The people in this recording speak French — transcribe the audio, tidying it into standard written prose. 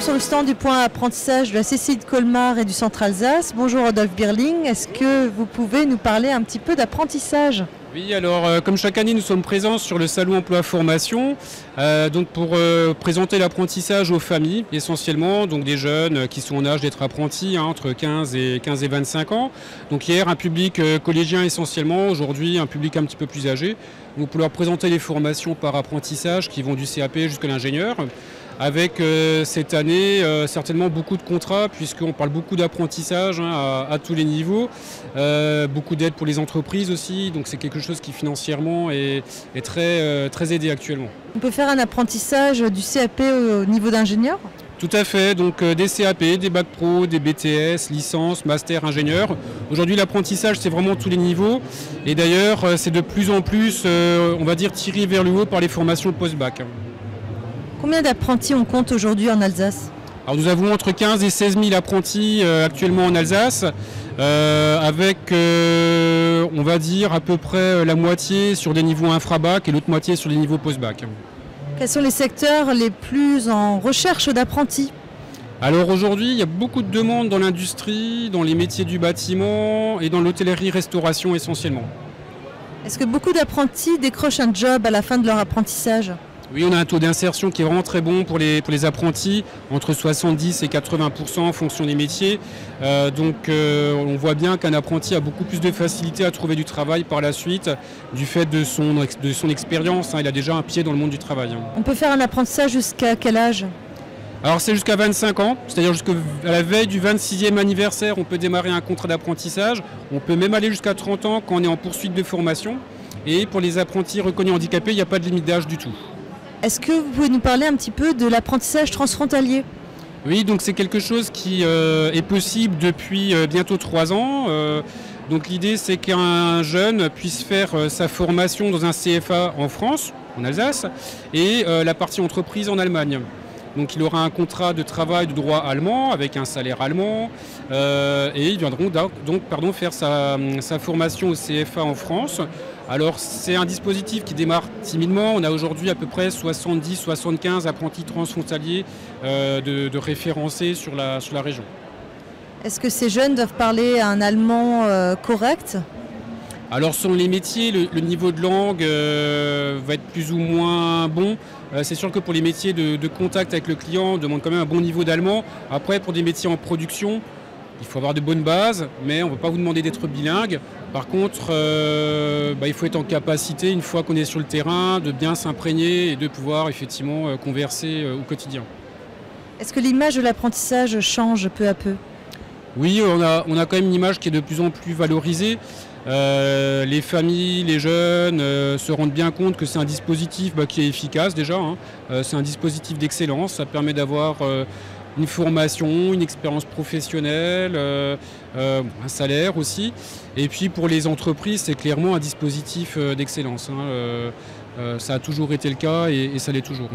sommes sur le stand du point apprentissage de la CCI de Colmar et du Centre Alsace. Bonjour Rodolphe Birling, est-ce que vous pouvez nous parler un petit peu d'apprentissage ? Oui, alors comme chaque année nous sommes présents sur le salon emploi formation donc pour présenter l'apprentissage aux familles essentiellement, donc des jeunes qui sont en âge d'être apprentis entre 15 et 25 ans. Donc hier un public collégien essentiellement, aujourd'hui un public un petit peu plus âgé. Donc pour leur présenter les formations par apprentissage qui vont du CAP jusqu'à l'ingénieur. Avec cette année certainement beaucoup de contrats puisqu'on parle beaucoup d'apprentissage à tous les niveaux, beaucoup d'aide pour les entreprises aussi, donc c'est quelque chose qui financièrement est très aidé actuellement. On peut faire un apprentissage du CAP au niveau d'ingénieur ? Tout à fait, donc des CAP, des bacs pro, des BTS, licence, master, ingénieur. Aujourd'hui l'apprentissage c'est vraiment tous les niveaux et d'ailleurs c'est de plus en plus on va dire tiré vers le haut par les formations post-bac. Combien d'apprentis on compte aujourd'hui en Alsace ? Alors nous avons entre 15 et 16 000 apprentis actuellement en Alsace, avec on va dire à peu près la moitié sur des niveaux infra-bac et l'autre moitié sur des niveaux post-bac. Quels sont les secteurs les plus en recherche d'apprentis ? Alors aujourd'hui, il y a beaucoup de demandes dans l'industrie, dans les métiers du bâtiment et dans l'hôtellerie-restauration essentiellement. Est-ce que beaucoup d'apprentis décrochent un job à la fin de leur apprentissage ? Oui, on a un taux d'insertion qui est vraiment très bon pour les apprentis, entre 70 et 80% en fonction des métiers. On voit bien qu'un apprenti a beaucoup plus de facilité à trouver du travail par la suite, du fait de son expérience. Il a déjà un pied dans le monde du travail. On peut faire un apprentissage jusqu'à quel âge ? Alors c'est jusqu'à 25 ans, c'est-à-dire jusqu'à la veille du 26e anniversaire, on peut démarrer un contrat d'apprentissage. On peut même aller jusqu'à 30 ans quand on est en poursuite de formation. Et pour les apprentis reconnus handicapés, il n'y a pas de limite d'âge du tout. Est-ce que vous pouvez nous parler un petit peu de l'apprentissage transfrontalier ? Oui, donc c'est quelque chose qui est possible depuis bientôt 3 ans. Donc l'idée c'est qu'un jeune puisse faire sa formation dans un CFA en France, en Alsace, et la partie entreprise en Allemagne. Donc il aura un contrat de travail de droit allemand avec un salaire allemand et ils viendront donc faire sa formation au CFA en France. Alors c'est un dispositif qui démarre timidement. On a aujourd'hui à peu près 70-75 apprentis transfrontaliers de référencés sur la région. Est-ce que ces jeunes doivent parler un allemand correct ? Alors selon les métiers, le niveau de langue va être plus ou moins bon. C'est sûr que pour les métiers de contact avec le client, on demande quand même un bon niveau d'allemand. Après, pour des métiers en production, il faut avoir de bonnes bases, mais on ne va pas vous demander d'être bilingue. Par contre, il faut être en capacité, une fois qu'on est sur le terrain, de bien s'imprégner et de pouvoir effectivement converser au quotidien. Est-ce que l'image de l'apprentissage change peu à peu ? Oui, on a quand même une image qui est de plus en plus valorisée. Les familles, les jeunes se rendent bien compte que c'est un dispositif qui est efficace déjà. C'est un dispositif d'excellence, ça permet d'avoir une formation, une expérience professionnelle, un salaire aussi. Et puis pour les entreprises, c'est clairement un dispositif d'excellence. Ça a toujours été le cas et ça l'est toujours.